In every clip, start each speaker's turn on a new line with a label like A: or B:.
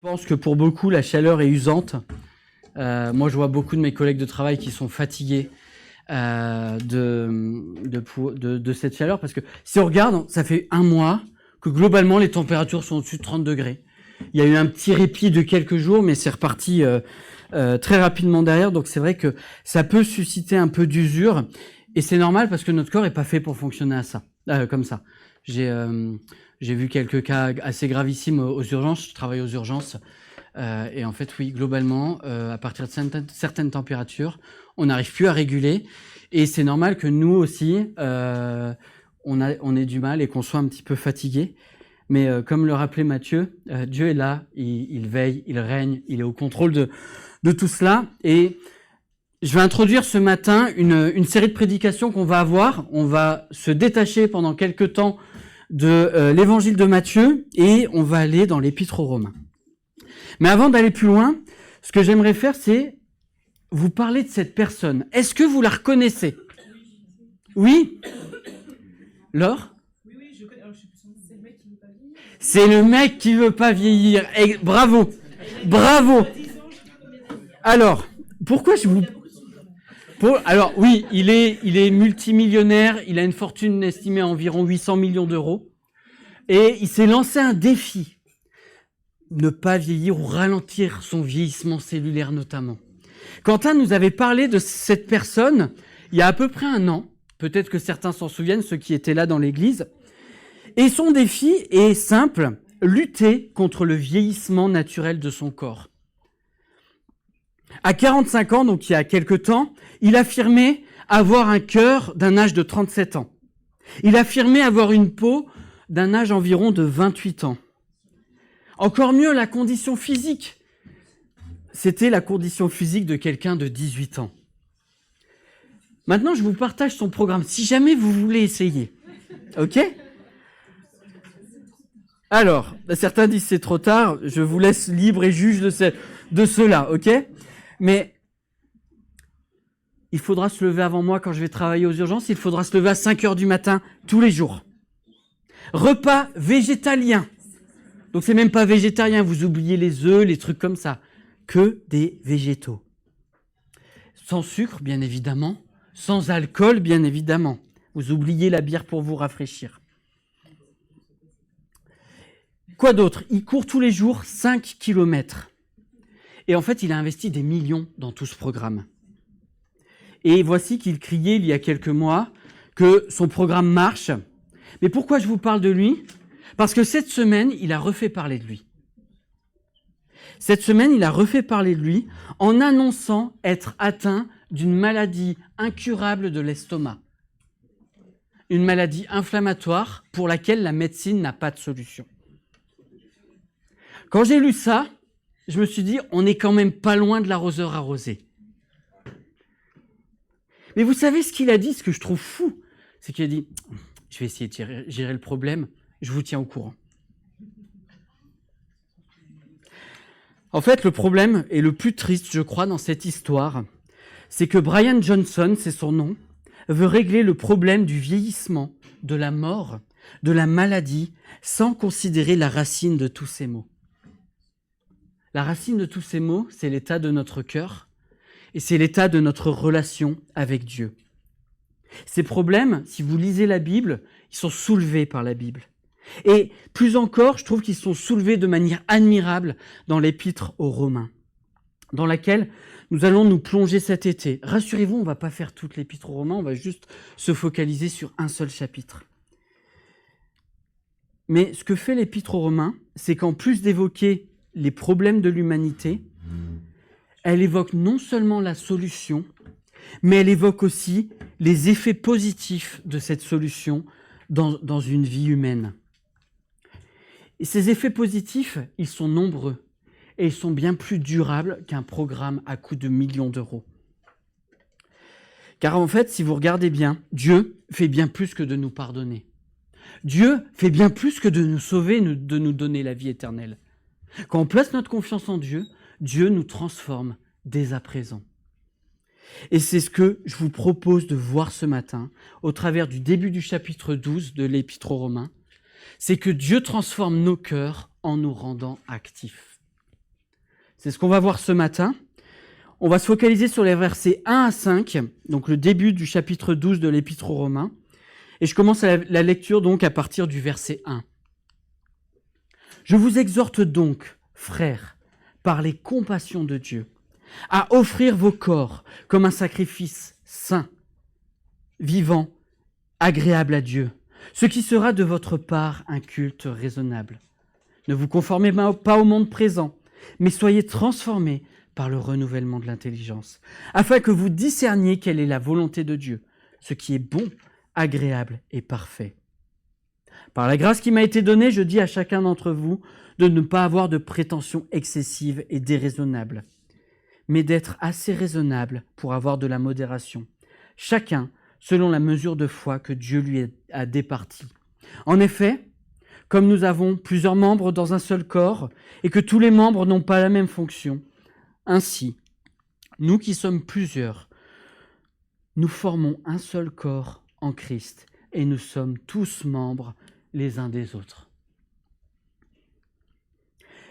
A: Je pense que pour beaucoup, la chaleur est usante. Moi, je vois beaucoup de mes collègues de travail qui sont fatigués de cette chaleur, parce que si on regarde, ça fait un mois que globalement les températures sont au-dessus de 30 degrés. Il y a eu un petit répit de quelques jours, mais c'est reparti très rapidement derrière. Donc c'est vrai que ça peut susciter un peu d'usure, et c'est normal parce que notre corps est pas fait pour fonctionner comme ça. J'ai vu quelques cas assez gravissimes aux urgences. Je travaille aux urgences. Et en fait, oui, globalement, à partir de certaines températures, on n'arrive plus à réguler. Et c'est normal que nous aussi, on ait du mal et qu'on soit un petit peu fatigué. Mais comme le rappelait Matthieu, Dieu est là, il veille, il règne, il est au contrôle de tout cela. Et je vais introduire ce matin une série de prédications qu'on va avoir. On va se détacher pendant quelques temps de l'évangile de Matthieu et on va aller dans l'épître aux Romains. Mais avant d'aller plus loin, ce que j'aimerais faire, c'est vous parler de cette personne. Est-ce que vous la reconnaissez? Oui? Laure?
B: Oui, je connais. Alors, je sais plus son nom. C'est le mec qui veut pas vieillir.
A: C'est le mec qui veut pas vieillir. Et bravo! Bravo! Alors, pourquoi je vous... Alors, oui, il est multimillionnaire, il a une fortune estimée à environ 800 millions d'euros. Et il s'est lancé un défi. Ne pas vieillir ou ralentir son vieillissement cellulaire notamment. Quentin nous avait parlé de cette personne il y a à peu près un an. Peut-être que certains s'en souviennent, ceux qui étaient là dans l'église. Et son défi est simple, lutter contre le vieillissement naturel de son corps. À 45 ans, donc il y a quelque temps, il affirmait avoir un cœur d'un âge de 37 ans. Il affirmait avoir une peau d'un âge environ de 28 ans. Encore mieux, la condition physique. C'était la condition physique de quelqu'un de 18 ans. Maintenant, je vous partage son programme, si jamais vous voulez essayer. Ok ? Alors, certains disent c'est trop tard, je vous laisse libre et juge de cela, ok ? Mais il faudra se lever avant moi quand je vais travailler aux urgences, il faudra se lever à 5 heures du matin tous les jours. Repas végétalien. Donc c'est même pas végétarien, vous oubliez les œufs, les trucs comme ça. Que des végétaux. Sans sucre, bien évidemment. Sans alcool, bien évidemment. Vous oubliez la bière pour vous rafraîchir. Quoi d'autre? Il court tous les jours 5 kilomètres. Et en fait, il a investi des millions dans tout ce programme. Et voici qu'il criait il y a quelques mois que son programme marche. Mais pourquoi je vous parle de lui? Parce que cette semaine, il a refait parler de lui. Cette semaine, il a refait parler de lui en annonçant être atteint d'une maladie incurable de l'estomac. Une maladie inflammatoire pour laquelle la médecine n'a pas de solution. Quand j'ai lu ça, je me suis dit, on n'est quand même pas loin de l'arroseur arrosé. Mais vous savez ce qu'il a dit, ce que je trouve fou, c'est qu'il a dit, je vais essayer de gérer le problème, je vous tiens au courant. En fait, le problème, et le plus triste, je crois, dans cette histoire, c'est que Brian Johnson, c'est son nom, veut régler le problème du vieillissement, de la mort, de la maladie, sans considérer la racine de tous ces maux. La racine de tous ces maux, c'est l'état de notre cœur, et c'est l'état de notre relation avec Dieu. Ces problèmes, si vous lisez la Bible, ils sont soulevés par la Bible. Et plus encore, je trouve qu'ils sont soulevés de manière admirable dans l'épître aux Romains, dans laquelle nous allons nous plonger cet été. Rassurez-vous, on ne va pas faire toute l'épître aux Romains, on va juste se focaliser sur un seul chapitre. Mais ce que fait l'épître aux Romains, c'est qu'en plus d'évoquer les problèmes de l'humanité, elle évoque non seulement la solution, mais elle évoque aussi les effets positifs de cette solution dans une vie humaine. Et ces effets positifs, ils sont nombreux et ils sont bien plus durables qu'un programme à coût de millions d'euros. Car en fait, si vous regardez bien, Dieu fait bien plus que de nous pardonner. Dieu fait bien plus que de nous sauver, de nous donner la vie éternelle. Quand on place notre confiance en Dieu, Dieu nous transforme dès à présent. Et c'est ce que je vous propose de voir ce matin, au travers du début du chapitre 12 de l'Épître aux Romains, c'est que Dieu transforme nos cœurs en nous rendant actifs. C'est ce qu'on va voir ce matin. On va se focaliser sur les versets 1 à 5, donc le début du chapitre 12 de l'Épître aux Romains. Et je commence la lecture donc à partir du verset 1. Je vous exhorte donc, frères, par les compassions de Dieu, à offrir vos corps comme un sacrifice saint, vivant, agréable à Dieu, ce qui sera de votre part un culte raisonnable. Ne vous conformez pas au monde présent, mais soyez transformés par le renouvellement de l'intelligence, afin que vous discerniez quelle est la volonté de Dieu, ce qui est bon, agréable et parfait. Par la grâce qui m'a été donnée, je dis à chacun d'entre vous de ne pas avoir de prétentions excessives et déraisonnables, mais d'être assez raisonnable pour avoir de la modération, chacun selon la mesure de foi que Dieu lui a départie. En effet, comme nous avons plusieurs membres dans un seul corps, et que tous les membres n'ont pas la même fonction, ainsi, nous qui sommes plusieurs, nous formons un seul corps en Christ, et nous sommes tous membres les uns des autres.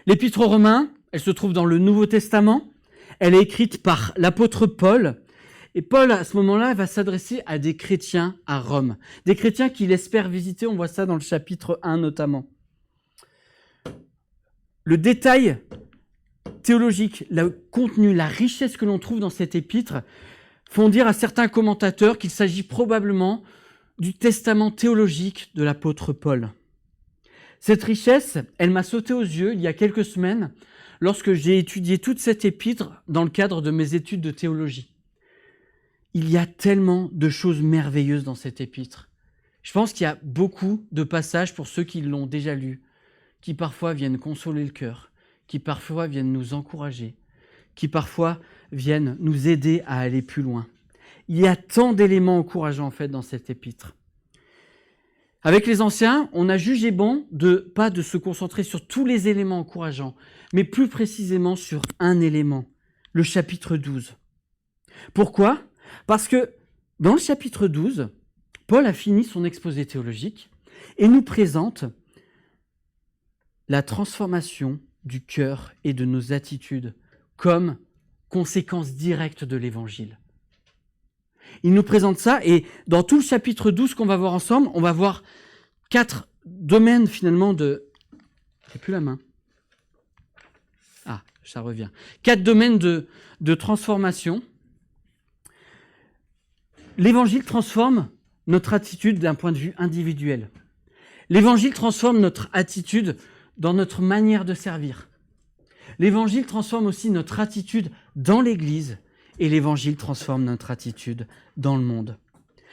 A: L'Épître aux Romains, elle se trouve dans le Nouveau Testament, elle est écrite par l'apôtre Paul, et Paul, à ce moment-là, va s'adresser à des chrétiens à Rome, des chrétiens qu'il espère visiter, on voit ça dans le chapitre 1 notamment. Le détail théologique, le contenu, la richesse que l'on trouve dans cet épître font dire à certains commentateurs qu'il s'agit probablement du testament théologique de l'apôtre Paul. Cette richesse, elle m'a sauté aux yeux il y a quelques semaines lorsque j'ai étudié toute cette épître dans le cadre de mes études de théologie. Il y a tellement de choses merveilleuses dans cette épître. Je pense qu'il y a beaucoup de passages pour ceux qui l'ont déjà lu, qui parfois viennent consoler le cœur, qui parfois viennent nous encourager, qui parfois viennent nous aider à aller plus loin. Il y a tant d'éléments encourageants en fait dans cette épître. Avec les anciens, on a jugé bon pas de se concentrer sur tous les éléments encourageants, mais plus précisément sur un élément, le chapitre 12. Pourquoi ? Parce que dans le chapitre 12, Paul a fini son exposé théologique et nous présente la transformation du cœur et de nos attitudes comme conséquence directe de l'Évangile. Il nous présente ça et dans tout le chapitre 12 qu'on va voir ensemble, on va voir 4 domaines finalement de... J'ai plus la main. Ah, ça revient. 4 domaines de transformation. L'Évangile transforme notre attitude d'un point de vue individuel. L'Évangile transforme notre attitude dans notre manière de servir. L'Évangile transforme aussi notre attitude dans l'Église et l'Évangile transforme notre attitude dans le monde.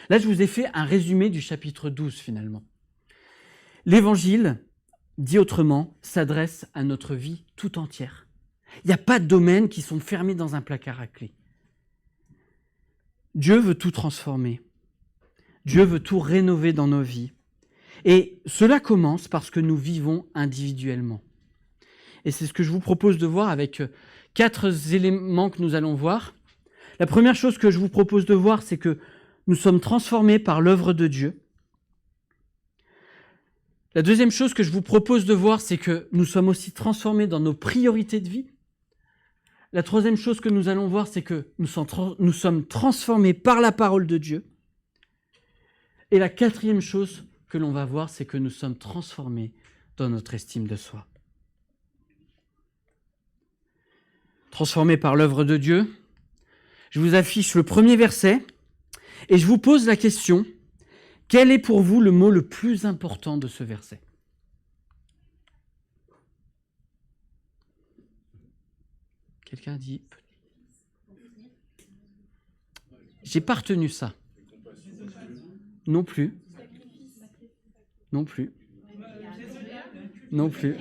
A: Là, je vous ai fait un résumé du chapitre 12 finalement. L'Évangile, dit autrement, s'adresse à notre vie tout entière. Il n'y a pas de domaines qui sont fermés dans un placard à clé. Dieu veut tout transformer. Dieu veut tout rénover dans nos vies. Et cela commence parce que nous vivons individuellement. Et c'est ce que je vous propose de voir avec 4 éléments que nous allons voir. La première chose que je vous propose de voir, c'est que nous sommes transformés par l'œuvre de Dieu. La deuxième chose que je vous propose de voir, c'est que nous sommes aussi transformés dans nos priorités de vie. La troisième chose que nous allons voir, c'est que nous sommes transformés par la parole de Dieu. Et la quatrième chose que l'on va voir, c'est que nous sommes transformés dans notre estime de soi. Transformés par l'œuvre de Dieu. Je vous affiche le premier verset et je vous pose la question, quel est pour vous le mot le plus important de ce verset ? Quelqu'un dit... J'ai pas retenu ça. Non plus. Non plus. Non plus.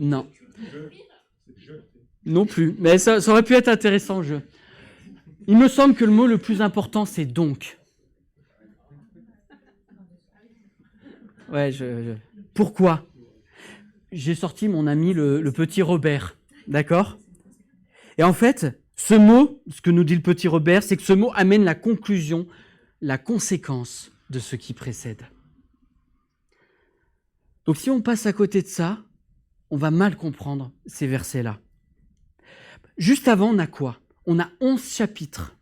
A: Non. Non plus. Mais ça aurait pu être intéressant, le jeu. Il me semble que le mot le plus important, c'est donc. Ouais, Pourquoi ? J'ai sorti mon ami le petit Robert, d'accord ? Et en fait, ce mot, ce que nous dit le petit Robert, c'est que ce mot amène la conclusion, la conséquence de ce qui précède. Donc si on passe à côté de ça, on va mal comprendre ces versets-là. Juste avant, on a quoi? On a 11 chapitres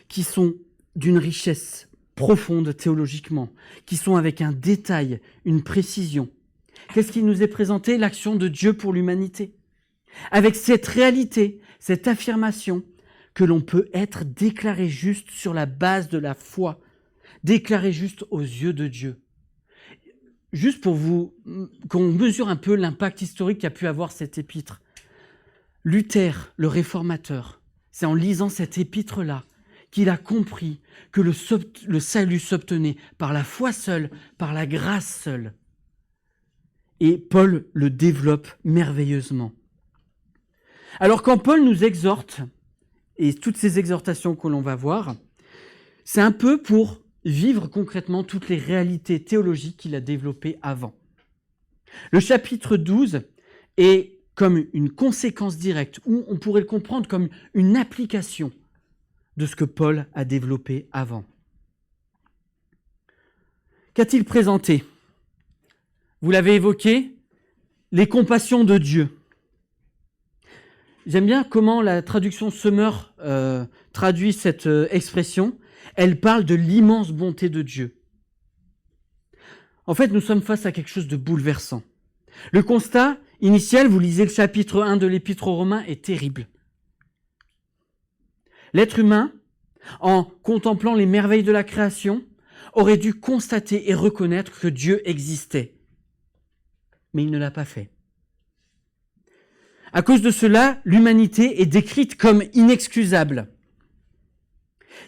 A: qui sont d'une richesse profonde théologiquement, qui sont avec un détail, une précision. Qu'est-ce qui nous est présenté? L'action de Dieu pour l'humanité. Avec cette réalité, cette affirmation que l'on peut être déclaré juste sur la base de la foi, déclaré juste aux yeux de Dieu. Juste pour qu'on mesure un peu l'impact historique qu'a pu avoir cet épître. Luther, le réformateur, c'est en lisant cette épître-là qu'il a compris que le salut s'obtenait par la foi seule, par la grâce seule. Et Paul le développe merveilleusement. Alors quand Paul nous exhorte, et toutes ces exhortations que l'on va voir, c'est un peu pour vivre concrètement toutes les réalités théologiques qu'il a développées avant. Le chapitre 12 est comme une conséquence directe, ou on pourrait le comprendre comme une application de ce que Paul a développé avant. Qu'a-t-il présenté? Vous l'avez évoqué, les compassions de Dieu. J'aime bien comment la traduction Semeur traduit cette expression. Elle parle de l'immense bonté de Dieu. En fait, nous sommes face à quelque chose de bouleversant. Le constat initial, vous lisez le chapitre 1 de l'Épître aux Romains, est terrible. L'être humain, en contemplant les merveilles de la création, aurait dû constater et reconnaître que Dieu existait. Mais il ne l'a pas fait. À cause de cela, l'humanité est décrite comme inexcusable.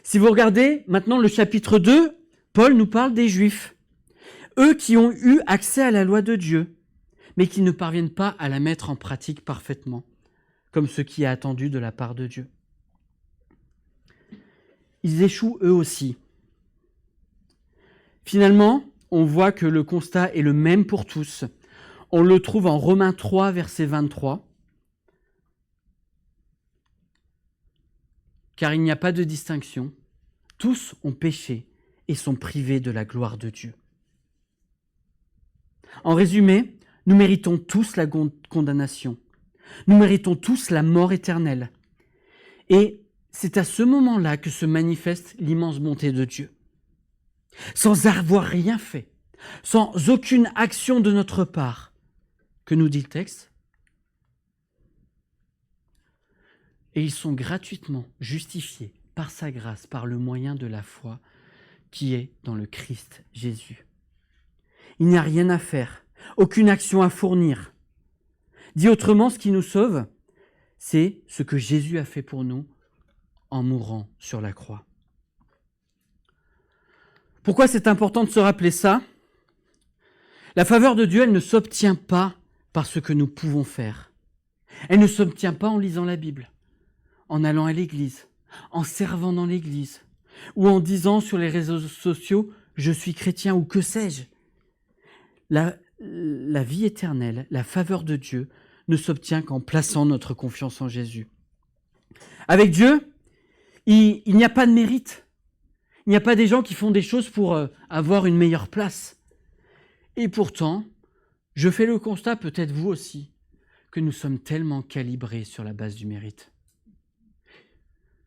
A: Si vous regardez maintenant le chapitre 2, Paul nous parle des Juifs. Eux qui ont eu accès à la loi de Dieu, mais qui ne parviennent pas à la mettre en pratique parfaitement, comme ce qui est attendu de la part de Dieu. Ils échouent eux aussi. Finalement, on voit que le constat est le même pour tous. On le trouve en Romains 3, verset 23. Car il n'y a pas de distinction. Tous ont péché et sont privés de la gloire de Dieu. En résumé, nous méritons tous la condamnation. Nous méritons tous la mort éternelle. Et c'est à ce moment-là que se manifeste l'immense bonté de Dieu. Sans avoir rien fait, sans aucune action de notre part, que nous dit le texte? Et ils sont gratuitement justifiés par sa grâce, par le moyen de la foi qui est dans le Christ Jésus. Il n'y a rien à faire, aucune action à fournir. Dit autrement, ce qui nous sauve, c'est ce que Jésus a fait pour nous en mourant sur la croix. Pourquoi c'est important de se rappeler ça? La faveur de Dieu, elle ne s'obtient pas par ce que nous pouvons faire. Elle ne s'obtient pas en lisant la Bible, en allant à l'église, en servant dans l'église, ou en disant sur les réseaux sociaux « je suis chrétien » ou que sais-je. La vie éternelle, la faveur de Dieu, ne s'obtient qu'en plaçant notre confiance en Jésus. Avec Dieu, il n'y a pas de mérite. Il n'y a pas des gens qui font des choses pour avoir une meilleure place. Et pourtant, je fais le constat, peut-être vous aussi, que nous sommes tellement calibrés sur la base du mérite.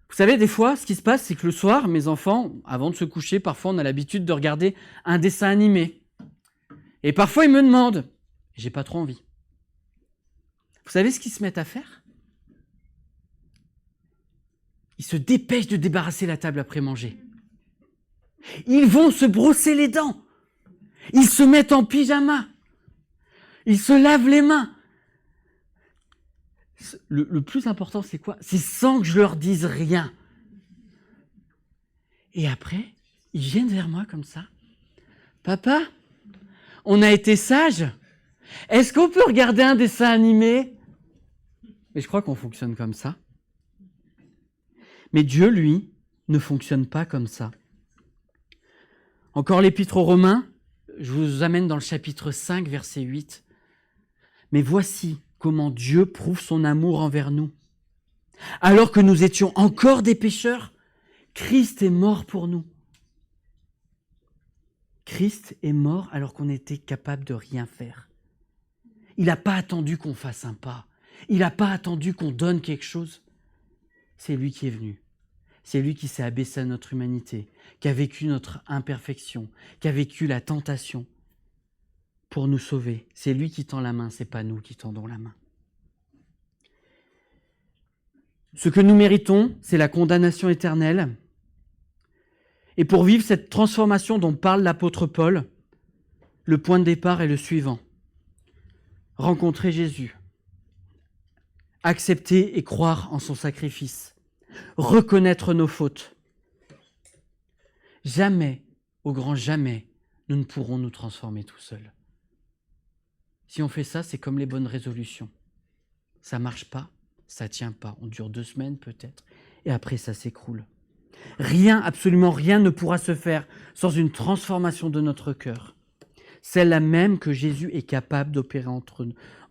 A: Vous savez, des fois, ce qui se passe, c'est que le soir, mes enfants, avant de se coucher, parfois on a l'habitude de regarder un dessin animé. Et parfois, ils me demandent, j'ai pas trop envie. Vous savez ce qu'ils se mettent à faire? Ils se dépêchent de débarrasser la table après manger. Ils vont se brosser les dents. Ils se mettent en pyjama. Ils se lavent les mains. Le plus important, c'est quoi? C'est sans que je leur dise rien. Et après, ils viennent vers moi comme ça. Papa, on a été sages. Est-ce qu'on peut regarder un dessin animé? Mais je crois qu'on fonctionne comme ça. Mais Dieu, lui, ne fonctionne pas comme ça. Encore l'Épître aux Romains, je vous amène dans le chapitre 5, verset 8. Mais voici comment Dieu prouve son amour envers nous. Alors que nous étions encore des pécheurs, Christ est mort pour nous. Christ est mort alors qu'on était capable de rien faire. Il n'a pas attendu qu'on fasse un pas. Il n'a pas attendu qu'on donne quelque chose. C'est lui qui est venu. C'est lui qui s'est abaissé à notre humanité, qui a vécu notre imperfection, qui a vécu la tentation pour nous sauver. C'est lui qui tend la main, ce n'est pas nous qui tendons la main. Ce que nous méritons, c'est la condamnation éternelle. Et pour vivre cette transformation dont parle l'apôtre Paul, le point de départ est le suivant. Rencontrer Jésus, accepter et croire en son sacrifice, reconnaître nos fautes. Jamais, au grand jamais, nous ne pourrons nous transformer tout seuls. Si on fait ça, c'est comme les bonnes résolutions. Ça ne marche pas, ça ne tient pas. On dure 2 semaines peut-être, et après ça s'écroule. Rien, absolument rien ne pourra se faire sans une transformation de notre cœur. Celle-là même que Jésus est capable d'opérer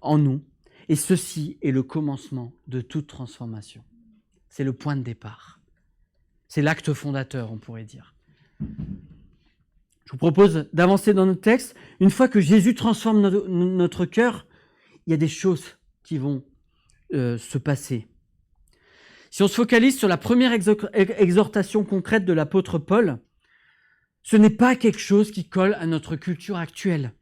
A: en nous. Et ceci est le commencement de toute transformation. C'est le point de départ. C'est l'acte fondateur, on pourrait dire. Je vous propose d'avancer dans notre texte. Une fois que Jésus transforme notre cœur, il y a des choses qui vont se passer. Si on se focalise sur la première exhortation concrète de l'apôtre Paul, ce n'est pas quelque chose qui colle à notre culture actuelle.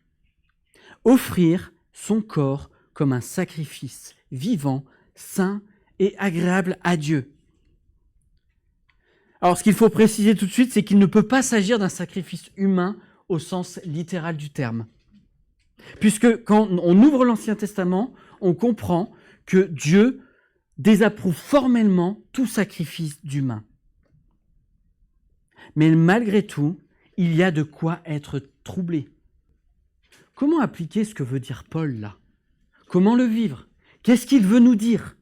A: Offrir son corps comme un sacrifice vivant, saint et agréable à Dieu. Alors, ce qu'il faut préciser tout de suite, c'est qu'il ne peut pas s'agir d'un sacrifice humain au sens littéral du terme. Puisque quand on ouvre l'Ancien Testament, on comprend que Dieu désapprouve formellement tout sacrifice d'humain. Mais malgré tout, il y a de quoi être troublé. Comment appliquer ce que veut dire Paul là ? Comment le vivre ? Qu'est-ce qu'il veut nous dire ?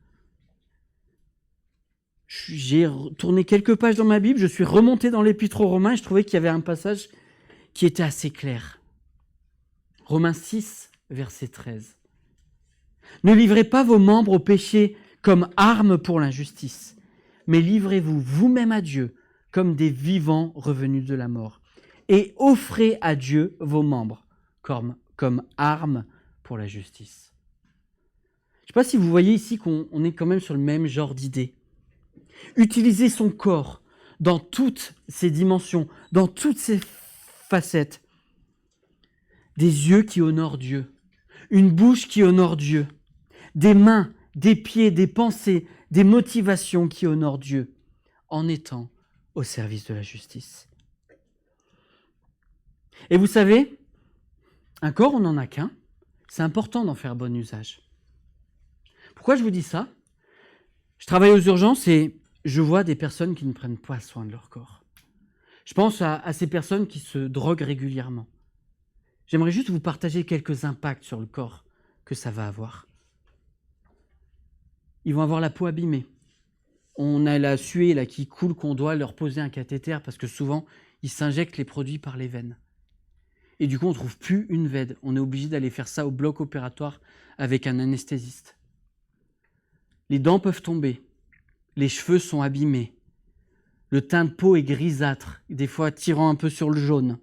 A: J'ai tourné quelques pages dans ma Bible, je suis remonté dans l'Épître aux Romains et je trouvais qu'il y avait un passage qui était assez clair. Romains 6, verset 13. « Ne livrez pas vos membres au péché comme armes pour l'injustice, mais livrez-vous vous-même à Dieu comme des vivants revenus de la mort, et offrez à Dieu vos membres comme armes pour la justice. » Je ne sais pas si vous voyez ici qu'on est quand même sur le même genre d'idée. Utiliser son corps dans toutes ses dimensions, dans toutes ses facettes. Des yeux qui honorent Dieu, une bouche qui honore Dieu, des mains, des pieds, des pensées, des motivations qui honorent Dieu, en étant au service de la justice. Et vous savez, un corps, on n'en a qu'un. C'est important d'en faire bon usage. Pourquoi je vous dis ça ? Je travaille aux urgences et je vois des personnes qui ne prennent pas soin de leur corps. Je pense à ces personnes qui se droguent régulièrement. J'aimerais juste vous partager quelques impacts sur le corps que ça va avoir. Ils vont avoir la peau abîmée. On a la suée là, qui coule, qu'on doit leur poser un cathéter parce que souvent, ils s'injectent les produits par les veines. Et du coup, on ne trouve plus une veine. On est obligé d'aller faire ça au bloc opératoire avec un anesthésiste. Les dents peuvent tomber. Les cheveux sont abîmés. Le teint de peau est grisâtre, des fois tirant un peu sur le jaune.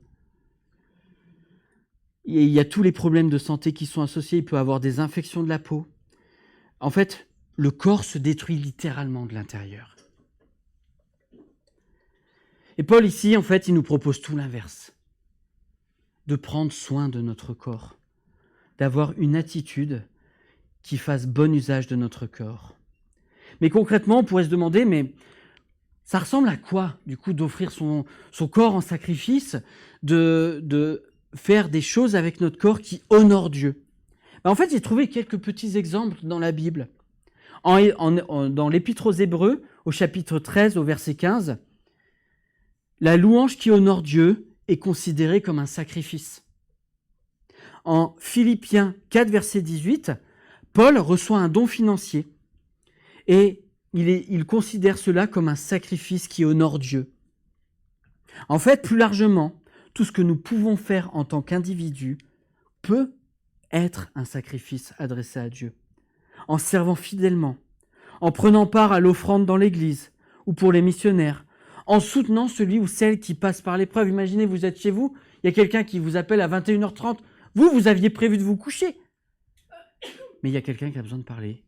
A: Et il y a tous les problèmes de santé qui sont associés. Il peut y avoir des infections de la peau. En fait, le corps se détruit littéralement de l'intérieur. Et Paul, ici, en fait, il nous propose tout l'inverse. De prendre soin de notre corps. D'avoir une attitude qui fasse bon usage de notre corps. Mais concrètement, on pourrait se demander, mais ça ressemble à quoi, du coup, d'offrir son corps en sacrifice, de faire des choses avec notre corps qui honorent Dieu ? En fait, j'ai trouvé quelques petits exemples dans la Bible. Dans l'Épître aux Hébreux, au chapitre 13, au verset 15, la louange qui honore Dieu est considérée comme un sacrifice. En Philippiens 4, verset 18, Paul reçoit un don financier et il considère cela comme un sacrifice qui honore Dieu. En fait, plus largement, tout ce que nous pouvons faire en tant qu'individus peut être un sacrifice adressé à Dieu. En servant fidèlement, en prenant part à l'offrande dans l'église ou pour les missionnaires, en soutenant celui ou celle qui passe par l'épreuve. Imaginez, vous êtes chez vous, il y a quelqu'un qui vous appelle à 21h30, vous aviez prévu de vous coucher. mais il y a quelqu'un qui a besoin de parler,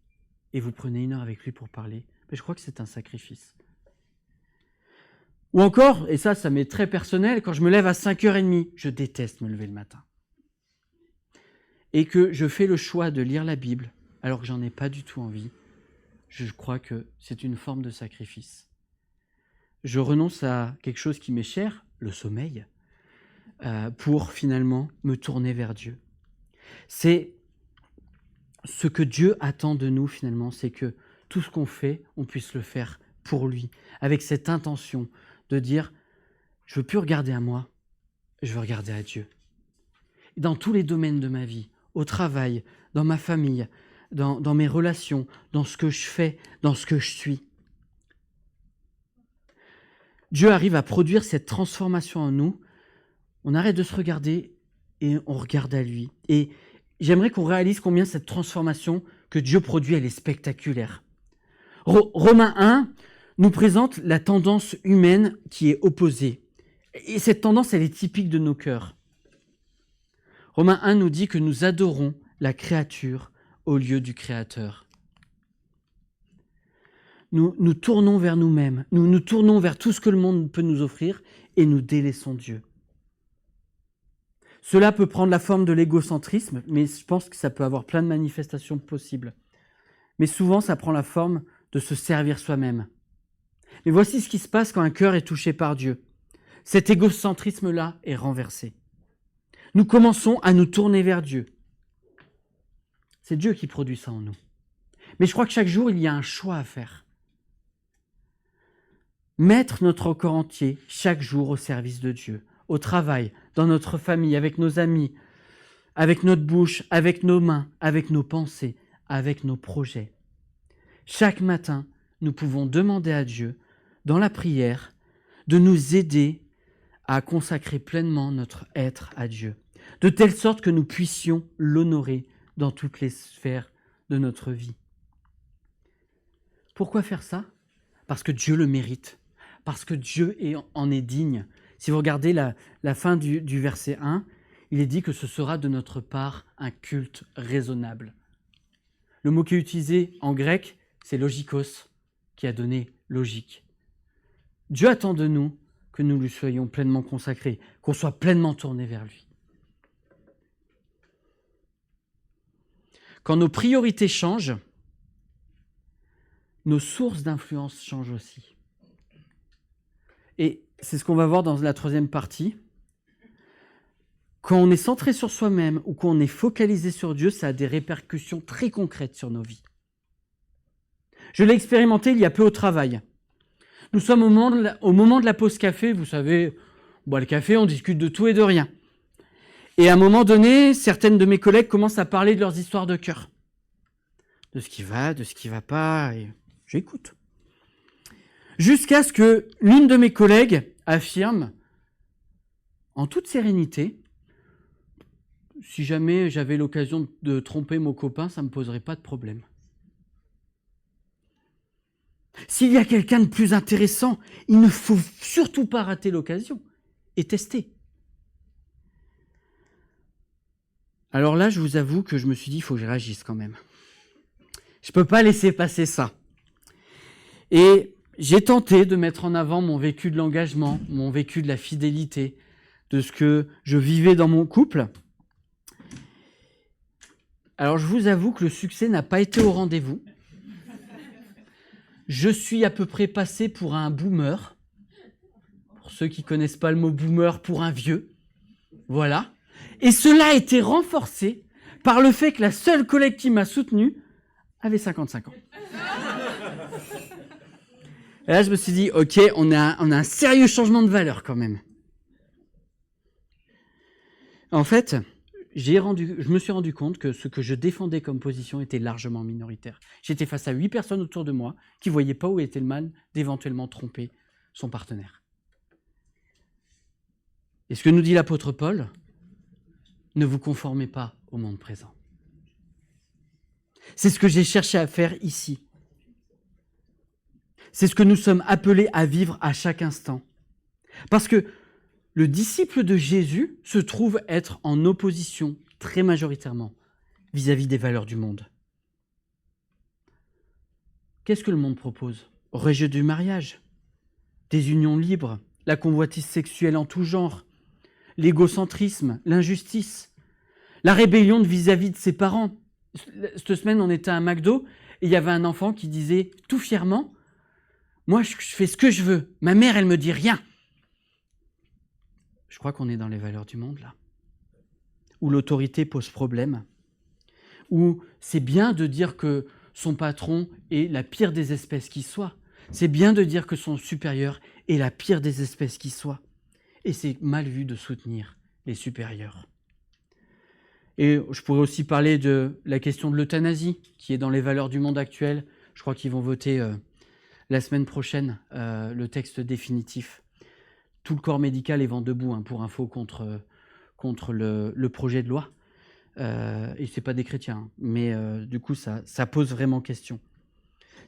A: et vous prenez 1 heure avec lui pour parler, mais je crois que c'est un sacrifice. Ou encore, et ça m'est très personnel, quand je me lève à 5h30, je déteste me lever le matin. Et que je fais le choix de lire la Bible, alors que j'en ai pas du tout envie, je crois que c'est une forme de sacrifice. Je renonce à quelque chose qui m'est cher, le sommeil, pour finalement me tourner vers Dieu. C'est ce que Dieu attend de nous finalement, c'est que tout ce qu'on fait, on puisse le faire pour lui, avec cette intention de dire « je ne veux plus regarder à moi, je veux regarder à Dieu ». Dans tous les domaines de ma vie, au travail, dans ma famille, dans mes relations, dans ce que je fais, dans ce que je suis. Dieu arrive à produire cette transformation en nous. On arrête de se regarder et on regarde à lui. Et j'aimerais qu'on réalise combien cette transformation que Dieu produit, elle est spectaculaire. Romains 1 nous présente la tendance humaine qui est opposée. Et cette tendance, elle est typique de nos cœurs. Romains 1 nous dit que nous adorons la créature au lieu du Créateur. Nous tournons vers nous-mêmes, nous tournons vers tout ce que le monde peut nous offrir et nous délaissons Dieu. Cela peut prendre la forme de l'égocentrisme, mais je pense que ça peut avoir plein de manifestations possibles. Mais souvent, ça prend la forme de se servir soi-même. Mais voici ce qui se passe quand un cœur est touché par Dieu. Cet égocentrisme-là est renversé. Nous commençons à nous tourner vers Dieu. C'est Dieu qui produit ça en nous. Mais je crois que chaque jour, il y a un choix à faire. Mettre notre corps entier chaque jour au service de Dieu, au travail, dans notre famille, avec nos amis, avec notre bouche, avec nos mains, avec nos pensées, avec nos projets. Chaque matin, nous pouvons demander à Dieu, dans la prière, de nous aider à consacrer pleinement notre être à Dieu, de telle sorte que nous puissions l'honorer dans toutes les sphères de notre vie. Pourquoi faire ça ? Parce que Dieu le mérite, parce que Dieu en est digne. Si vous regardez la fin du verset 1, il est dit que ce sera de notre part un culte raisonnable. Le mot qui est utilisé en grec, c'est logikos, qui a donné logique. Dieu attend de nous que nous lui soyons pleinement consacrés, qu'on soit pleinement tournés vers lui. Quand nos priorités changent, nos sources d'influence changent aussi. Et c'est ce qu'on va voir dans la 3e partie. Quand on est centré sur soi-même ou quand on est focalisé sur Dieu, ça a des répercussions très concrètes sur nos vies. Je l'ai expérimenté il y a peu au travail. Nous sommes au moment de la pause café, vous savez, on boit le café, on discute de tout et de rien. Et à un moment donné, certaines de mes collègues commencent à parler de leurs histoires de cœur. De ce qui va, de ce qui ne va pas, et j'écoute. Jusqu'à ce que l'une de mes collègues affirme, en toute sérénité, si jamais j'avais l'occasion de tromper mon copain, ça ne me poserait pas de problème. S'il y a quelqu'un de plus intéressant, il ne faut surtout pas rater l'occasion et tester. Alors là, je vous avoue que je me suis dit, il faut que je réagisse quand même. Je ne peux pas laisser passer ça. Et j'ai tenté de mettre en avant mon vécu de l'engagement, mon vécu de la fidélité, de ce que je vivais dans mon couple. Alors je vous avoue que le succès n'a pas été au rendez-vous. Je suis à peu près passé pour un boomer. Pour ceux qui ne connaissent pas le mot boomer, pour un vieux. Voilà. Et cela a été renforcé par le fait que la seule collègue qui m'a soutenu avait 55 ans. Et là, je me suis dit, ok, on a un sérieux changement de valeur quand même. En fait, je me suis rendu compte que ce que je défendais comme position était largement minoritaire. J'étais face à 8 personnes autour de moi qui ne voyaient pas où était le mal d'éventuellement tromper son partenaire. Et ce que nous dit l'apôtre Paul, ne vous conformez pas au monde présent. C'est ce que j'ai cherché à faire ici. C'est ce que nous sommes appelés à vivre à chaque instant. Parce que le disciple de Jésus se trouve être en opposition très majoritairement vis-à-vis des valeurs du monde. qu'est-ce que le monde propose? Rejet du mariage, des unions libres, la convoitise sexuelle en tout genre, l'égocentrisme, l'injustice, la rébellion vis-à-vis de ses parents. Cette semaine, on était à un McDo et il y avait un enfant qui disait tout fièrement « Moi, je fais ce que je veux. Ma mère, elle me dit rien. » Je crois qu'on est dans les valeurs du monde, là, où l'autorité pose problème, où c'est bien de dire que son patron est la pire des espèces qui soit. C'est bien de dire que son supérieur est la pire des espèces qui soit. Et c'est mal vu de soutenir les supérieurs. Et je pourrais aussi parler de la question de l'euthanasie, qui est dans les valeurs du monde actuel. Je crois qu'ils vont voter la semaine prochaine le texte définitif. Tout le corps médical est vent debout, pour info, contre le projet de loi. Et ce n'est pas des chrétiens, mais du coup, ça pose vraiment question.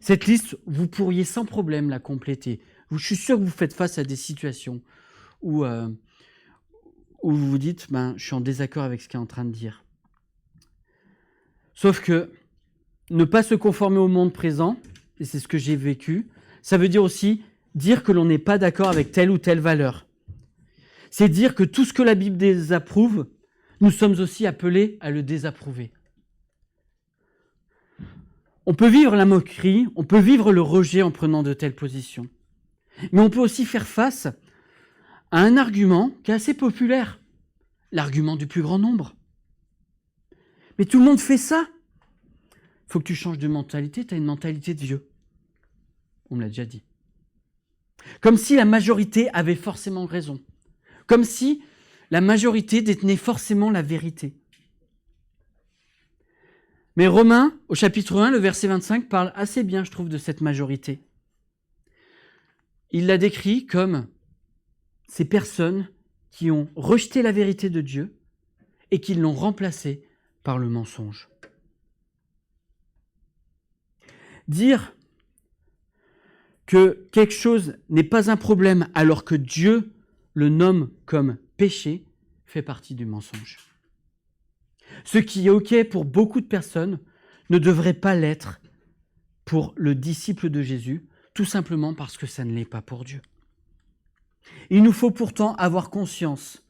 A: Cette liste, vous pourriez sans problème la compléter. Je suis sûr que vous faites face à des situations où vous vous dites je suis en désaccord avec ce qu'il est en train de dire. Sauf que ne pas se conformer au monde présent, et c'est ce que j'ai vécu, ça veut dire aussi dire que l'on n'est pas d'accord avec telle ou telle valeur. C'est dire que tout ce que la Bible désapprouve, nous sommes aussi appelés à le désapprouver. On peut vivre la moquerie, on peut vivre le rejet en prenant de telles positions. Mais on peut aussi faire face à un argument qui est assez populaire, l'argument du plus grand nombre. Mais tout le monde fait ça. Il faut que tu changes de mentalité, tu as une mentalité de vieux. On me l'a déjà dit. Comme si la majorité avait forcément raison. Comme si la majorité détenait forcément la vérité. Mais Romains, au chapitre 1, le verset 25, parle assez bien, je trouve, de cette majorité. Il la décrit comme ces personnes qui ont rejeté la vérité de Dieu et qui l'ont remplacée par le mensonge. Dire que quelque chose n'est pas un problème alors que Dieu le nomme comme péché fait partie du mensonge. Ce qui est OK pour beaucoup de personnes ne devrait pas l'être pour le disciple de Jésus, tout simplement parce que ça ne l'est pas pour Dieu. Il nous faut pourtant avoir conscience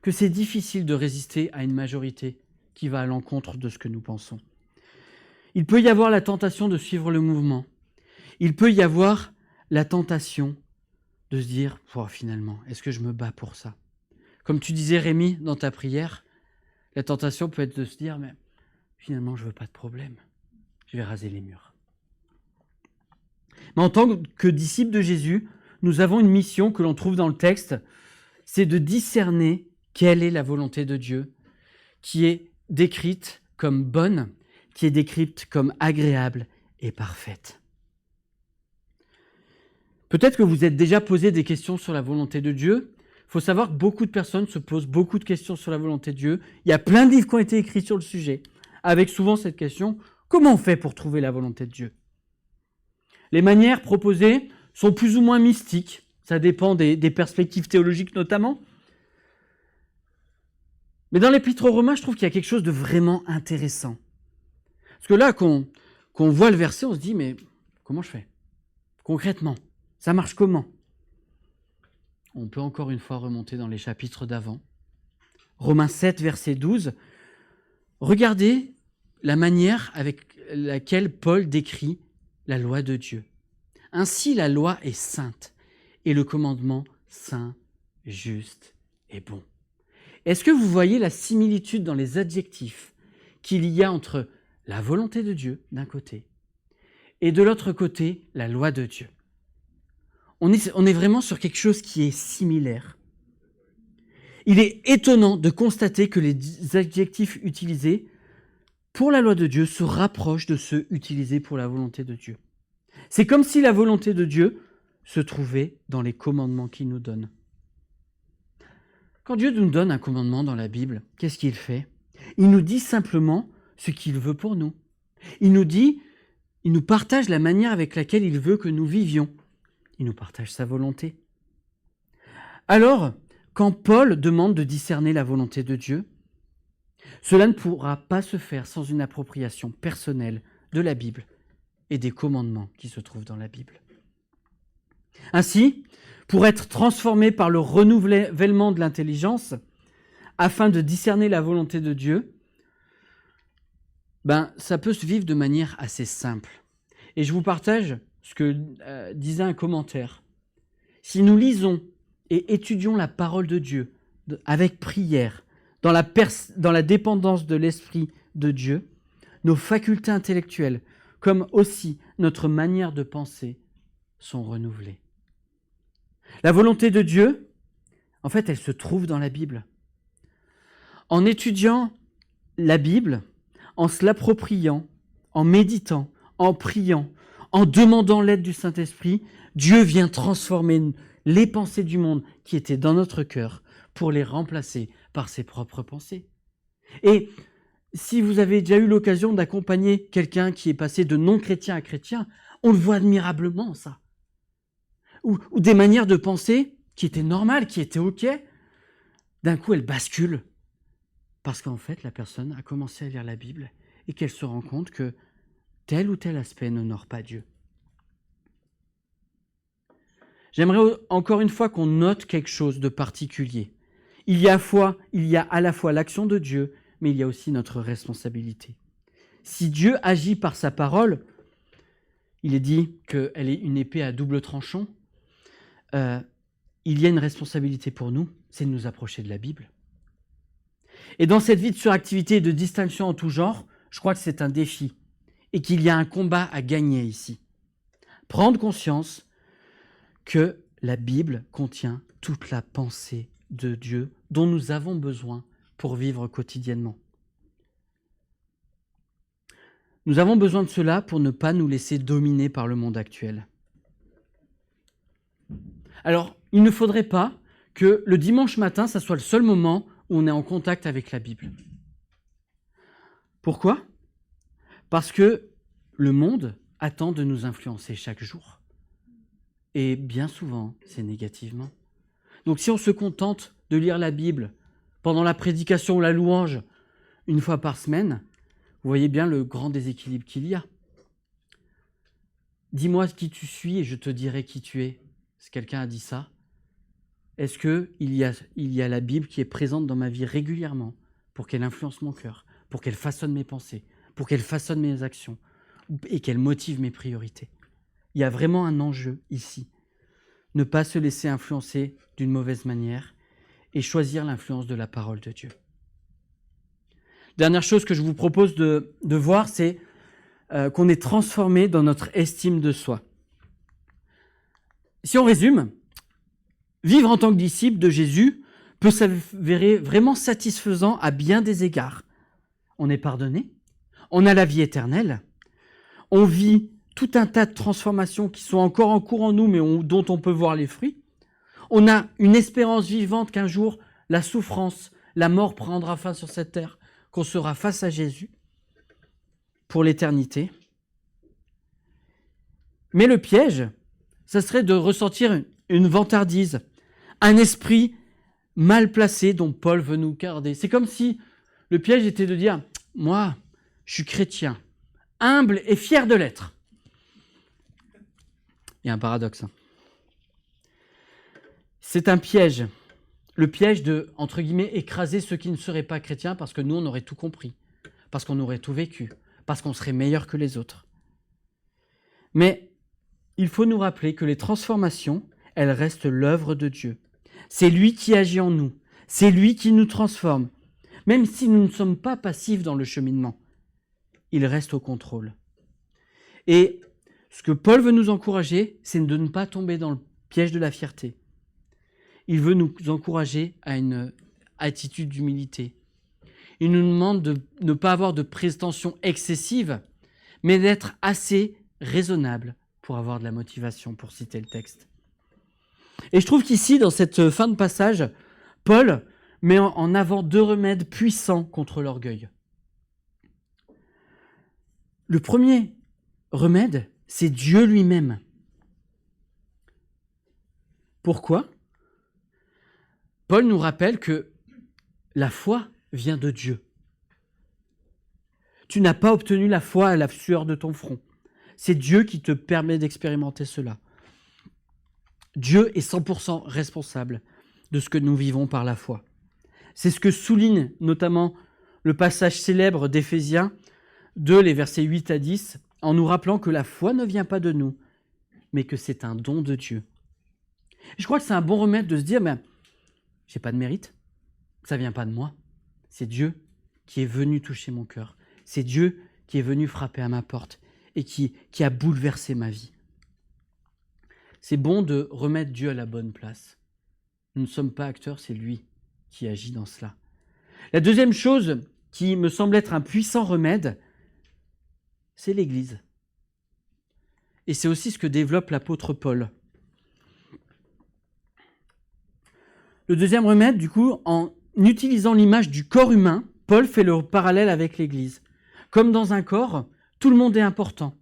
A: que c'est difficile de résister à une majorité qui va à l'encontre de ce que nous pensons. Il peut y avoir la tentation de suivre le mouvement. Il peut y avoir la tentation de se dire finalement, est-ce que je me bats pour ça? Comme tu disais, Rémi, dans ta prière, la tentation peut être de se dire, mais finalement, je ne veux pas de problème. Je vais raser les murs. Mais en tant que disciples de Jésus, nous avons une mission que l'on trouve dans le texte, c'est de discerner quelle est la volonté de Dieu, qui est décrite comme bonne, qui est décrite comme agréable et parfaite. Peut-être que vous êtes déjà posé des questions sur la volonté de Dieu. Il faut savoir que beaucoup de personnes se posent beaucoup de questions sur la volonté de Dieu. Il y a plein de livres qui ont été écrits sur le sujet, avec souvent cette question, comment on fait pour trouver la volonté de Dieu? Les manières proposées sont plus ou moins mystiques, ça dépend des perspectives théologiques notamment. Mais dans l'Épître aux Romains, je trouve qu'il y a quelque chose de vraiment intéressant. Parce que là, qu'on voit le verset, on se dit, mais comment je fais? Concrètement, ça marche comment? On peut encore une fois remonter dans les chapitres d'avant. Romains 7, verset 12. Regardez la manière avec laquelle Paul décrit la loi de Dieu. Ainsi, la loi est sainte et le commandement saint, juste et bon. Est-ce que vous voyez la similitude dans les adjectifs qu'il y a entre la volonté de Dieu d'un côté et de l'autre côté, la loi de Dieu? On est vraiment sur quelque chose qui est similaire. Il est étonnant de constater que les adjectifs utilisés pour la loi de Dieu se rapprochent de ceux utilisés pour la volonté de Dieu. C'est comme si la volonté de Dieu se trouvait dans les commandements qu'il nous donne. Quand Dieu nous donne un commandement dans la Bible, qu'est-ce qu'il fait? Il nous dit simplement ce qu'il veut pour nous. Il nous partage la manière avec laquelle il veut que nous vivions. Il nous partage sa volonté. Alors, quand Paul demande de discerner la volonté de Dieu, cela ne pourra pas se faire sans une appropriation personnelle de la Bible et des commandements qui se trouvent dans la Bible. Ainsi, pour être transformé par le renouvellement de l'intelligence, afin de discerner la volonté de Dieu, ça peut se vivre de manière assez simple. Et je vous partage ce que disait un commentaire. Si nous lisons et étudions la parole de Dieu avec prière, dans la dépendance de l'Esprit de Dieu, nos facultés intellectuelles, comme aussi notre manière de penser, sont renouvelées. La volonté de Dieu, en fait, elle se trouve dans la Bible. En étudiant la Bible, en se l'appropriant, en méditant, en priant, en demandant l'aide du Saint-Esprit, Dieu vient transformer les pensées du monde qui étaient dans notre cœur pour les remplacer par ses propres pensées. Et si vous avez déjà eu l'occasion d'accompagner quelqu'un qui est passé de non-chrétien à chrétien, on le voit admirablement, ça. Ou des manières de penser qui étaient normales, qui étaient OK, d'un coup elles basculent. Parce qu'en fait, la personne a commencé à lire la Bible et qu'elle se rend compte que tel ou tel aspect n'honore pas Dieu. J'aimerais encore une fois qu'on note quelque chose de particulier. Il y a à la fois l'action de Dieu, mais il y a aussi notre responsabilité. Si Dieu agit par sa parole, il est dit qu'elle est une épée à double tranchant, il y a une responsabilité pour nous, c'est de nous approcher de la Bible. Et dans cette vie de suractivité et de distinction en tout genre, je crois que c'est un défi et qu'il y a un combat à gagner ici. Prendre conscience que la Bible contient toute la pensée de Dieu dont nous avons besoin pour vivre quotidiennement. Nous avons besoin de cela pour ne pas nous laisser dominer par le monde actuel. Alors, il ne faudrait pas que le dimanche matin, ça soit le seul moment où on est en contact avec la Bible. Pourquoi ? Parce que le monde attend de nous influencer chaque jour. Et bien souvent, c'est négativement. Donc si on se contente de lire la Bible pendant la prédication ou la louange une fois par semaine, vous voyez bien le grand déséquilibre qu'il y a. Dis-moi qui tu suis et je te dirai qui tu es. Est-ce que quelqu'un a dit ça ? Est-ce qu'il y a la Bible qui est présente dans ma vie régulièrement pour qu'elle influence mon cœur, pour qu'elle façonne mes pensées, pour qu'elle façonne mes actions et qu'elle motive mes priorités ? Il y a vraiment un enjeu ici. Ne pas se laisser influencer d'une mauvaise manière et choisir l'influence de la parole de Dieu. Dernière chose que je vous propose de voir, c'est qu'on est transformé dans notre estime de soi. Si on résume, vivre en tant que disciple de Jésus peut s'avérer vraiment satisfaisant à bien des égards. On est pardonné, on a la vie éternelle, on vit tout un tas de transformations qui sont encore en cours en nous, mais dont on peut voir les fruits. On a une espérance vivante qu'un jour, la souffrance, la mort prendra fin sur cette terre, qu'on sera face à Jésus pour l'éternité. Mais le piège, ça serait de ressentir une vantardise, un esprit mal placé dont Paul veut nous garder. C'est comme si le piège était de dire « Moi, je suis chrétien, humble et fier de l'être. » Il y a un paradoxe. C'est un piège. Le piège de, entre guillemets, écraser ceux qui ne seraient pas chrétiens parce que nous, on aurait tout compris, parce qu'on aurait tout vécu, parce qu'on serait meilleur que les autres. Mais il faut nous rappeler que les transformations, elles restent l'œuvre de Dieu. C'est lui qui agit en nous. C'est lui qui nous transforme. Même si nous ne sommes pas passifs dans le cheminement, il reste au contrôle. Et ce que Paul veut nous encourager, c'est de ne pas tomber dans le piège de la fierté. Il veut nous encourager à une attitude d'humilité. Il nous demande de ne pas avoir de prétention excessive, mais d'être assez raisonnable pour avoir de la motivation, pour citer le texte. Et je trouve qu'ici, dans cette fin de passage, Paul met en avant 2 remèdes puissants contre l'orgueil. Le premier remède, c'est Dieu lui-même. Pourquoi ? Paul nous rappelle que la foi vient de Dieu. Tu n'as pas obtenu la foi à la sueur de ton front. c'est Dieu qui te permet d'expérimenter cela. Dieu est 100% responsable de ce que nous vivons par la foi. C'est ce que souligne notamment le passage célèbre d'Éphésiens 2, les versets 8 à 10, en nous rappelant que la foi ne vient pas de nous, mais que c'est un don de Dieu. Je crois que c'est un bon remède de se dire, mais j'ai pas de mérite, ça vient pas de moi. C'est Dieu qui est venu toucher mon cœur. C'est Dieu qui est venu frapper à ma porte et qui a bouleversé ma vie. C'est bon de remettre Dieu à la bonne place. Nous ne sommes pas acteurs, c'est lui qui agit dans cela. La deuxième chose qui me semble être un puissant remède, c'est l'Église. Et c'est aussi ce que développe l'apôtre Paul. Le deuxième remède, du coup, en utilisant l'image du corps humain, Paul fait le parallèle avec l'Église. Comme dans un corps, tout le monde est important.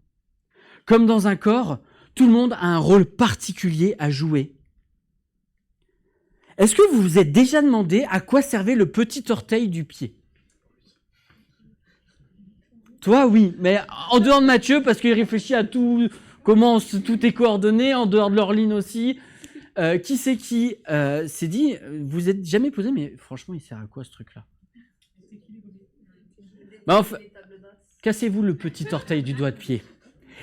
A: Comme dans un corps, tout le monde a un rôle particulier à jouer. Est-ce que vous vous êtes déjà demandé à quoi servait le petit orteil du pied ? Toi, oui, mais en dehors de Mathieu, parce qu'il réfléchit à tout, comment tout est coordonné, en dehors de leur ligne aussi. Qui c'est qui s'est dit, vous êtes jamais posé, mais franchement, il sert à quoi ce truc-là ? Enfin, cassez-vous le petit orteil du doigt de pied.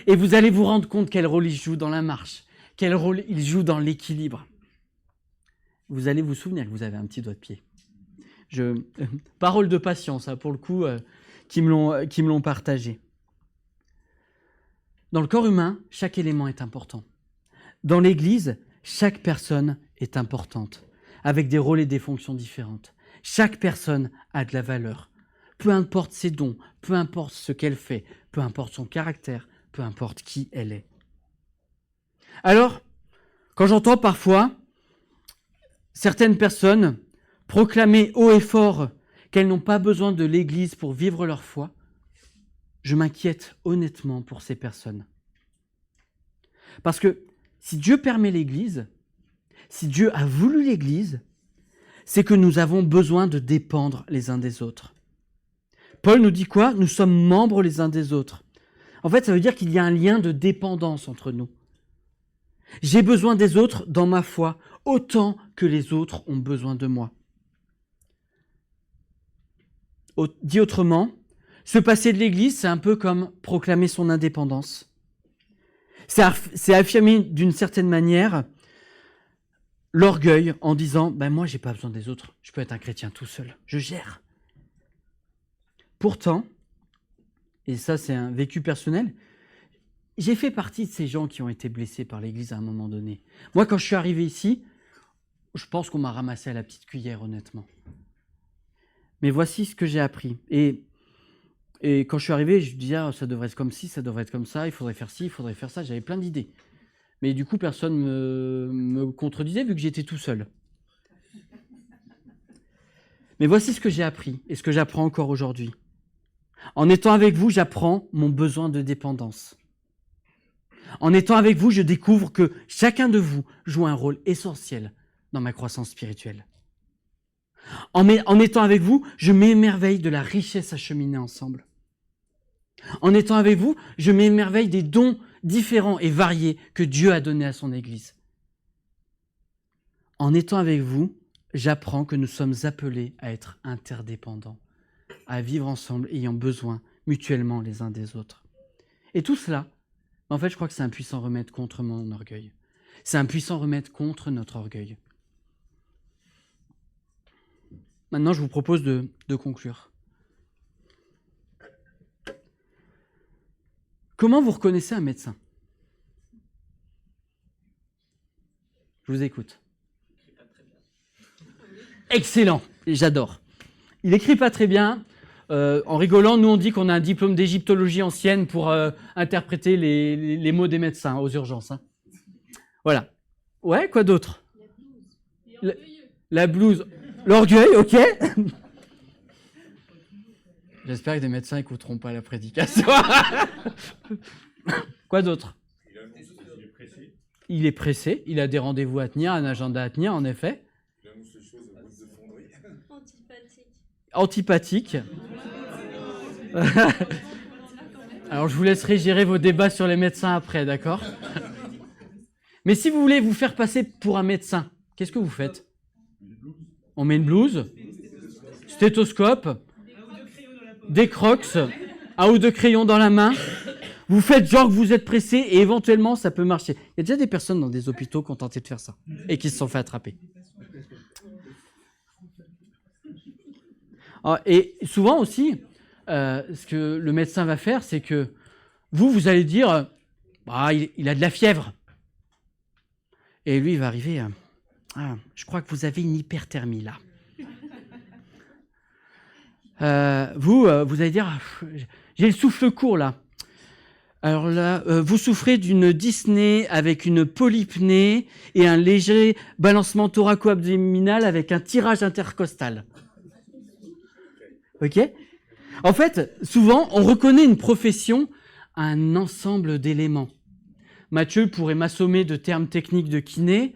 A: Et vous allez vous rendre compte quel rôle il joue dans la marche, quel rôle il joue dans l'équilibre. Vous allez vous souvenir que vous avez un petit doigt de pied. Parole de patience, hein, pour le coup, qui me l'ont partagé. Dans le corps humain, chaque élément est important. Dans l'Église, chaque personne est importante, avec des rôles et des fonctions différentes. Chaque personne a de la valeur. Peu importe ses dons, peu importe ce qu'elle fait, peu importe son caractère, peu importe qui elle est. Alors, quand j'entends parfois certaines personnes proclamer haut et fort qu'elles n'ont pas besoin de l'Église pour vivre leur foi, je m'inquiète honnêtement pour ces personnes. Parce que si Dieu permet l'Église, si Dieu a voulu l'Église, c'est que nous avons besoin de dépendre les uns des autres. Paul nous dit quoi ? Nous sommes membres les uns des autres. En fait, ça veut dire qu'il y a un lien de dépendance entre nous. J'ai besoin des autres dans ma foi, autant que les autres ont besoin de moi. Dit autrement, se passer de l'Église, c'est un peu comme proclamer son indépendance. C'est affirmer d'une certaine manière l'orgueil en disant « moi, j'ai pas besoin des autres, je peux être un chrétien tout seul, je gère ». Pourtant, et ça c'est un vécu personnel, j'ai fait partie de ces gens qui ont été blessés par l'Église à un moment donné. Moi, quand je suis arrivé ici, je pense qu'on m'a ramassé à la petite cuillère, honnêtement. Mais voici ce que j'ai appris. Et quand je suis arrivé, je disais, ça devrait être comme ci, ça devrait être comme ça, il faudrait faire ci, il faudrait faire ça. J'avais plein d'idées. Mais du coup, personne me contredisait vu que j'étais tout seul. Mais voici ce que j'ai appris et ce que j'apprends encore aujourd'hui. En étant avec vous, j'apprends mon besoin de dépendance. En étant avec vous, je découvre que chacun de vous joue un rôle essentiel dans ma croissance spirituelle. En étant avec vous, je m'émerveille de la richesse à cheminer ensemble. En étant avec vous, je m'émerveille des dons différents et variés que Dieu a donnés à son Église. En étant avec vous, j'apprends que nous sommes appelés à être interdépendants, à vivre ensemble ayant besoin mutuellement les uns des autres. Et tout cela, en fait, je crois que c'est un puissant remède contre mon orgueil. C'est un puissant remède contre notre orgueil. Maintenant, je vous propose de conclure. Comment vous reconnaissez un médecin ? Je vous écoute. Excellent, j'adore. Il écrit pas très bien. En rigolant, nous on dit qu'on a un diplôme d'égyptologie ancienne pour interpréter les mots des médecins aux urgences. Hein. Voilà. Ouais, quoi d'autre ? La blouse. L'orgueil, ok. J'espère que des médecins n'écouteront pas la prédication. Quoi d'autre ? Il est pressé. Il est pressé, il a des rendez-vous à tenir, un agenda à tenir, en effet. Il annonce les choses à bout de fonderie. Antipathique. Alors, je vous laisserai gérer vos débats sur les médecins après, d'accord? Mais si vous voulez vous faire passer pour un médecin, qu'est-ce que vous faites? On met une blouse, stéthoscope, des crocs, un ou deux crayons dans la main. Vous faites genre que vous êtes pressé et éventuellement ça peut marcher. Il y a déjà des personnes dans des hôpitaux qui ont tenté de faire ça et qui se sont fait attraper. Et souvent aussi, ce que le médecin va faire, c'est que vous allez dire il a de la fièvre. Et lui, il va arriver, je crois que vous avez une hyperthermie là. Vous allez dire, j'ai le souffle court là. Alors là, vous souffrez d'une dyspnée avec une polypnée et un léger balancement thoraco-abdominal avec un tirage intercostal. Ok? En fait, souvent, on reconnaît une profession à un ensemble d'éléments. Mathieu pourrait m'assommer de termes techniques de kiné.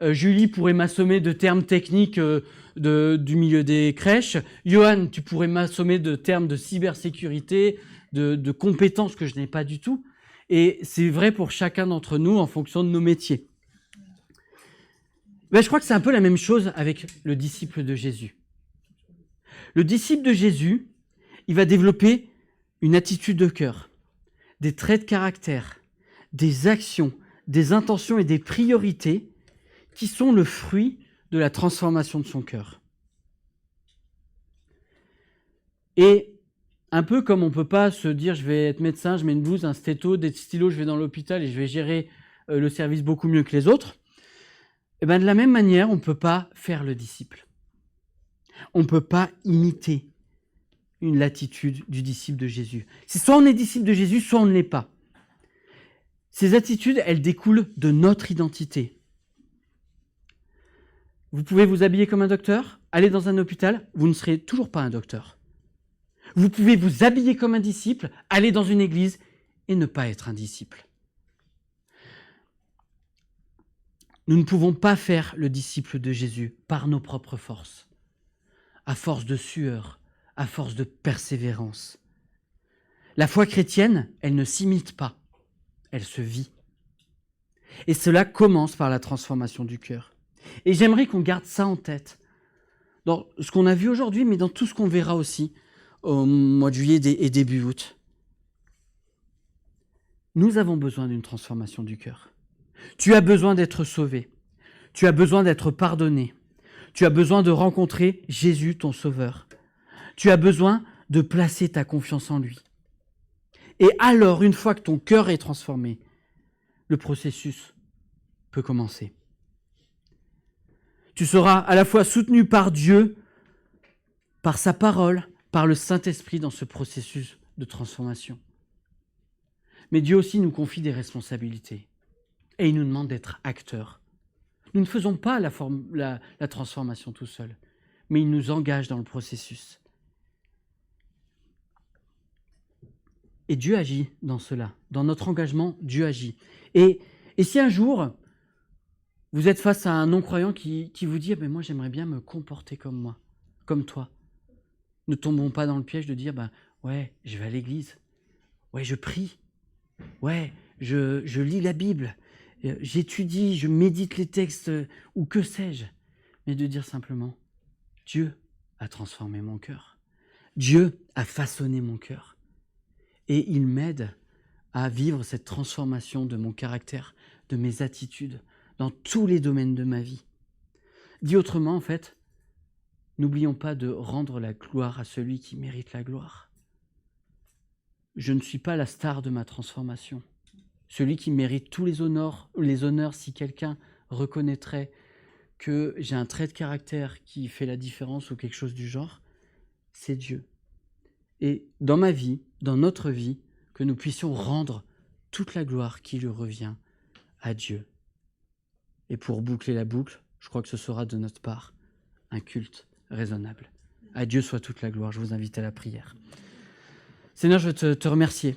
A: Julie pourrait m'assommer de termes techniques du milieu des crèches. Johan, tu pourrais m'assommer de termes de cybersécurité, de compétences que je n'ai pas du tout. Et c'est vrai pour chacun d'entre nous en fonction de nos métiers. Je crois que c'est un peu la même chose avec le disciple de Jésus. Le disciple de Jésus, il va développer une attitude de cœur, des traits de caractère, des actions, des intentions et des priorités qui sont le fruit de la transformation de son cœur. Et un peu comme on ne peut pas se dire je vais être médecin, je mets une blouse, un stéto, des stylos, je vais dans l'hôpital et je vais gérer le service beaucoup mieux que les autres, et de la même manière, on ne peut pas faire le disciple. On ne peut pas imiter l'attitude du disciple de Jésus. C'est soit on est disciple de Jésus, soit on ne l'est pas. Ces attitudes, elles découlent de notre identité. Vous pouvez vous habiller comme un docteur, aller dans un hôpital, vous ne serez toujours pas un docteur. Vous pouvez vous habiller comme un disciple, aller dans une église et ne pas être un disciple. Nous ne pouvons pas faire le disciple de Jésus par nos propres forces, à force de sueur, à force de persévérance. La foi chrétienne, elle ne s'imite pas, elle se vit. Et cela commence par la transformation du cœur. Et j'aimerais qu'on garde ça en tête, dans ce qu'on a vu aujourd'hui, mais dans tout ce qu'on verra aussi au mois de juillet et début août. Nous avons besoin d'une transformation du cœur. Tu as besoin d'être sauvé. Tu as besoin d'être pardonné. Tu as besoin de rencontrer Jésus, ton Sauveur. Tu as besoin de placer ta confiance en lui. Et alors, une fois que ton cœur est transformé, le processus peut commencer. Tu seras à la fois soutenu par Dieu, par sa parole, par le Saint-Esprit dans ce processus de transformation. Mais Dieu aussi nous confie des responsabilités et il nous demande d'être acteurs. Nous ne faisons pas la transformation tout seul, mais il nous engage dans le processus. Et Dieu agit dans cela. Dans notre engagement, Dieu agit. Et si un jour, vous êtes face à un non-croyant qui vous dit « moi, j'aimerais bien me comporter comme moi, comme toi », ne tombons pas dans le piège de dire « ouais, je vais à l'église, ouais, je prie, ouais, je lis la Bible, j'étudie, je médite les textes, ou que sais-je », mais de dire simplement « Dieu a transformé mon cœur, Dieu a façonné mon cœur. » Et il m'aide à vivre cette transformation de mon caractère, de mes attitudes, dans tous les domaines de ma vie. Dit autrement, en fait, n'oublions pas de rendre la gloire à celui qui mérite la gloire. Je ne suis pas la star de ma transformation. Celui qui mérite tous les honneurs si quelqu'un reconnaîtrait que j'ai un trait de caractère qui fait la différence ou quelque chose du genre, c'est Dieu. Et dans ma vie, dans notre vie, que nous puissions rendre toute la gloire qui lui revient à Dieu. Et pour boucler la boucle, je crois que ce sera de notre part un culte raisonnable. À Dieu soit toute la gloire. Je vous invite à la prière. Seigneur, je veux te remercier.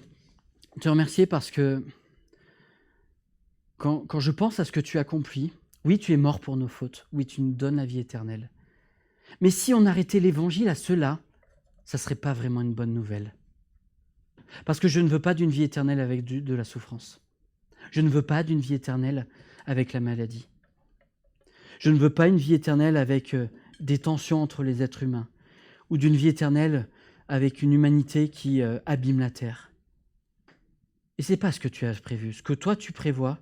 A: Te remercier parce que quand je pense à ce que tu accomplis, oui, tu es mort pour nos fautes. Oui, tu nous donnes la vie éternelle. Mais si on arrêtait l'évangile à cela, ça ne serait pas vraiment une bonne nouvelle. Parce que je ne veux pas d'une vie éternelle avec de la souffrance. Je ne veux pas d'une vie éternelle avec la maladie. Je ne veux pas une vie éternelle avec des tensions entre les êtres humains, ou d'une vie éternelle avec une humanité qui abîme la terre. Et c'est pas ce que tu as prévu. Ce que toi tu prévois,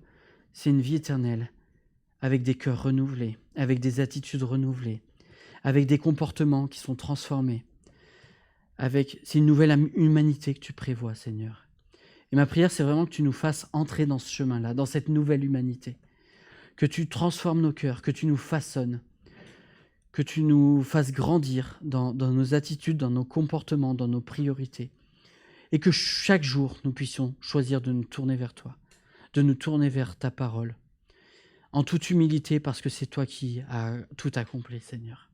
A: c'est une vie éternelle avec des cœurs renouvelés, avec des attitudes renouvelées, avec des comportements qui sont transformés. C'est une nouvelle humanité que tu prévois, Seigneur. Et ma prière, c'est vraiment que tu nous fasses entrer dans ce chemin-là, dans cette nouvelle humanité. Que tu transformes nos cœurs, que tu nous façonnes, que tu nous fasses grandir dans nos attitudes, dans nos comportements, dans nos priorités. Et que chaque jour, nous puissions choisir de nous tourner vers toi, de nous tourner vers ta parole, en toute humilité, parce que c'est toi qui as tout accompli, Seigneur.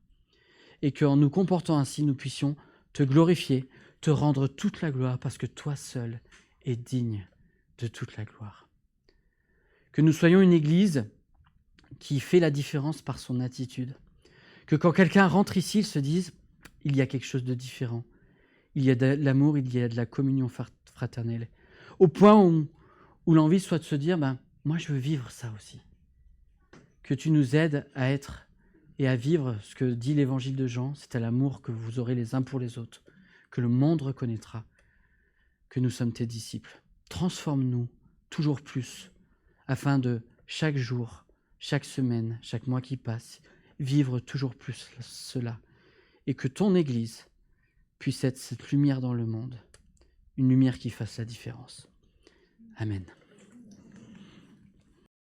A: Et qu'en nous comportant ainsi, nous puissions te glorifier, te rendre toute la gloire, parce que toi seul es digne de toute la gloire. Que nous soyons une Église qui fait la différence par son attitude. Que quand quelqu'un rentre ici, il se dise « il y a quelque chose de différent ». Il y a de l'amour, il y a de la communion fraternelle. Au point où l'envie soit de se dire « moi je veux vivre ça aussi ». Que tu nous aides à être et à vivre ce que dit l'évangile de Jean, c'est à l'amour que vous aurez les uns pour les autres, que le monde reconnaîtra que nous sommes tes disciples. Transforme-nous toujours plus, afin de chaque jour, chaque semaine, chaque mois qui passe, vivre toujours plus cela, et que ton Église puisse être cette lumière dans le monde, une lumière qui fasse la différence. Amen.